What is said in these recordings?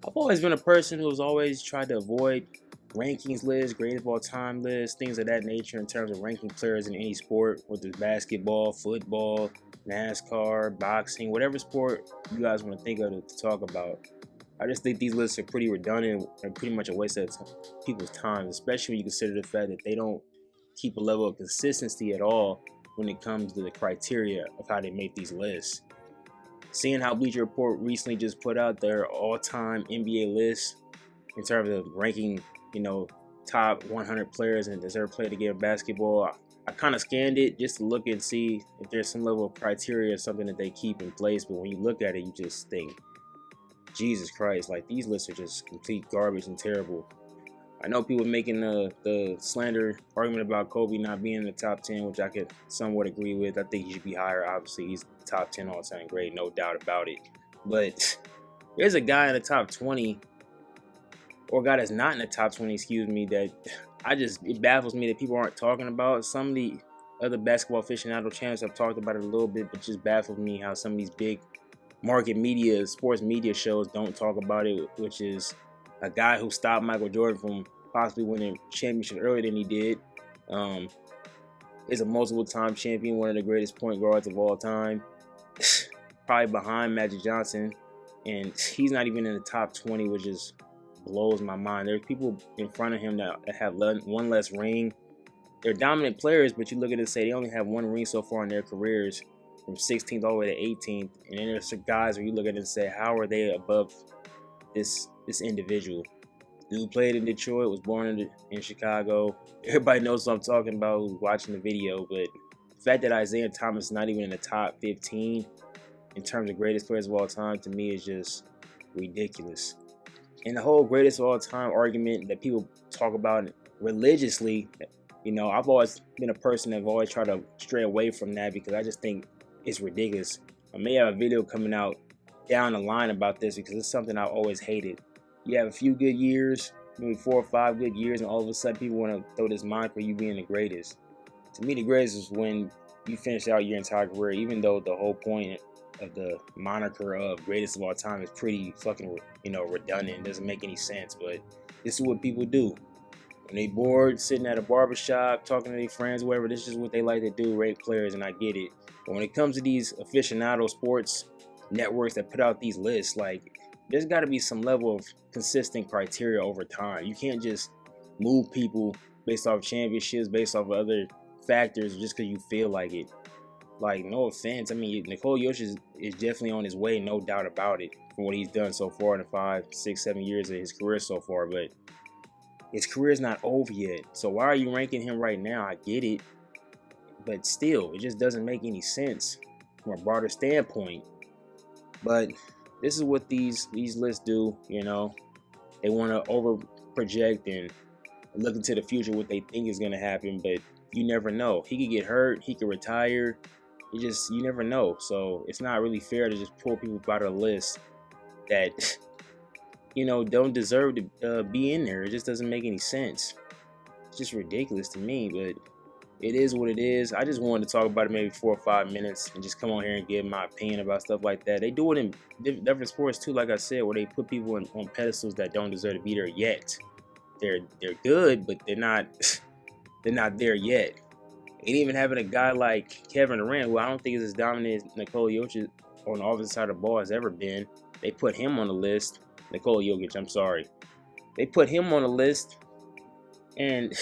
I've always been a person who's always tried to avoid rankings lists, greatest of all time lists, things of that nature in terms of ranking players in any sport, whether it's basketball, football, NASCAR, boxing, whatever sport you guys want to think of to talk about. I just think these lists are pretty redundant and pretty much a waste of people's time, especially when you consider the fact that they don't keep a level of consistency at all when it comes to the criteria of how they make these lists. Seeing how Bleacher Report recently just put out their all-time NBA list in terms of ranking, top 100 players and deserve to play the game of basketball, I kind of scanned it just to look and see if there's some level of criteria or something that they keep in place. But when you look at it, you just think, Jesus Christ, like these lists are just complete garbage and terrible. I know people making the slander argument about Kobe not being in the top 10, which I could somewhat agree with. I think he should be higher. Obviously, he's top 10 all-time great, no doubt about it. But there's a guy in the top 20, or a guy that's not in the top 20, that it baffles me that people aren't talking about. Some of the other basketball aficionado channels have talked about it a little bit, but just baffles me how some of these big market media, sports media shows don't talk about it, which is a guy who stopped Michael Jordan from possibly winning a championship earlier than he did. Is a multiple-time champion, one of the greatest point guards of all time, probably behind Magic Johnson, and he's not even in the top 20, which just blows my mind. There's people in front of him that have one less ring. They're dominant players, but you look at it and say they only have one ring so far in their careers, from 16th all the way to 18th, and then there's some guys where you look at it and say, how are they above this individual? Dude played in Detroit, was born in Chicago. Everybody knows what I'm talking about who's watching the video, but the fact that Isaiah Thomas is not even in the top 15 in terms of greatest players of all time, to me, is just ridiculous. And the whole greatest of all time argument that people talk about religiously, I've always been a person that I've always tried to stray away from that because I just think it's ridiculous. I may have a video coming out down the line about this because it's something I've always hated. You have a few good years, maybe 4 or 5 good years, and all of a sudden people want to throw this moniker you being the greatest. To me, the greatest is when you finish out your entire career, even though the whole point of the moniker of greatest of all time is pretty fucking, redundant. It doesn't make any sense, but this is what people do. When they bored, sitting at a barbershop, talking to their friends, whatever, this is what they like to do, rate players, and I get it. But when it comes to these aficionado sports networks that put out these lists, like, there's got to be some level of consistent criteria over time. You can't just move people based off championships, based off of other factors, just because you feel like it. Like, no offense. I mean, Nikola Jokic is definitely on his way, no doubt about it, from what he's done so far in the 5, 6, 7 years of his career so far. But his career is not over yet. So why are you ranking him right now? I get it. But still, it just doesn't make any sense from a broader standpoint. But this is what these lists do, They want to over project and look into the future, what they think is going to happen, but you never know. He could get hurt, he could retire. You never know. So it's not really fair to just pull people out of the list that, don't deserve to be in there. It just doesn't make any sense. It's just ridiculous to me, but it is what it is. I just wanted to talk about it maybe 4 or 5 minutes and just come on here and give my opinion about stuff like that. They do it in different sports too, like I said, where they put people on pedestals that don't deserve to be there yet. They're good, but they're not there yet. And even having a guy like Kevin Durant, who I don't think is as dominant as Nikola Jokic on the opposite side of the ball has ever been, they put him on the list. Nikola Jokic, I'm sorry. They put him on the list, and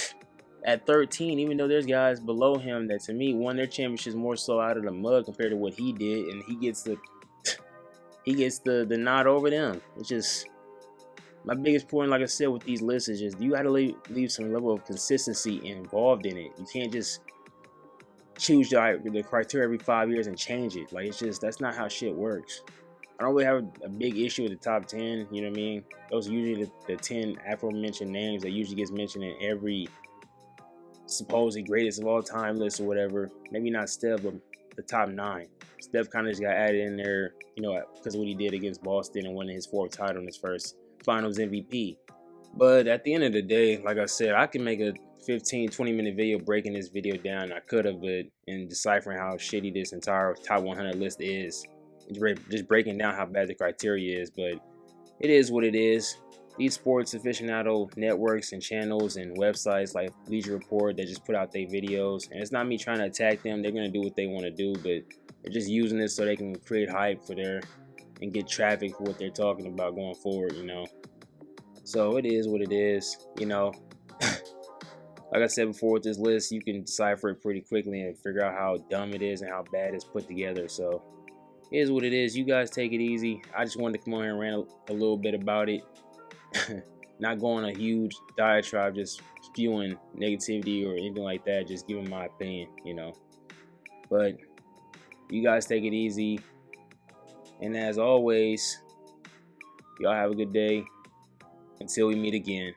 at 13, even though there's guys below him that to me won their championships more so out of the mud compared to what he did, and he gets the nod over them. It's just my biggest point, like I said, with these lists is just you got to leave some level of consistency involved in it. You can't just choose the criteria every 5 years and change it. Like, it's just, that's not how shit works. I don't really have a big issue with the top 10, you know what I mean? Those are usually the 10 aforementioned names that usually gets mentioned in every supposed greatest of all time list or whatever. Maybe not Steph, but the top 9. Steph kind of just got added in there, because of what he did against Boston and winning his 4th title and his first Finals MVP. But at the end of the day, like I said, I can make a 15-20 minute video breaking this video down. I could have, but in deciphering how shitty this entire top 100 list is, just breaking down how bad the criteria is. But it is what it is. These sports aficionado networks and channels and websites like Bleacher Report that just put out their videos, and it's not me trying to attack them. They're gonna do what they want to do, but they're just using this so they can create hype for their and get traffic for what they're talking about going forward. So it is what it is. Like I said before with this list, you can decipher it pretty quickly and figure out how dumb it is and how bad it's put together. So it is what it is. You guys take it easy. I just wanted to come on here and rant a little bit about it. Not going a huge diatribe, just spewing negativity or anything like that, just giving my opinion, But you guys take it easy. And as always, y'all have a good day. Until we meet again.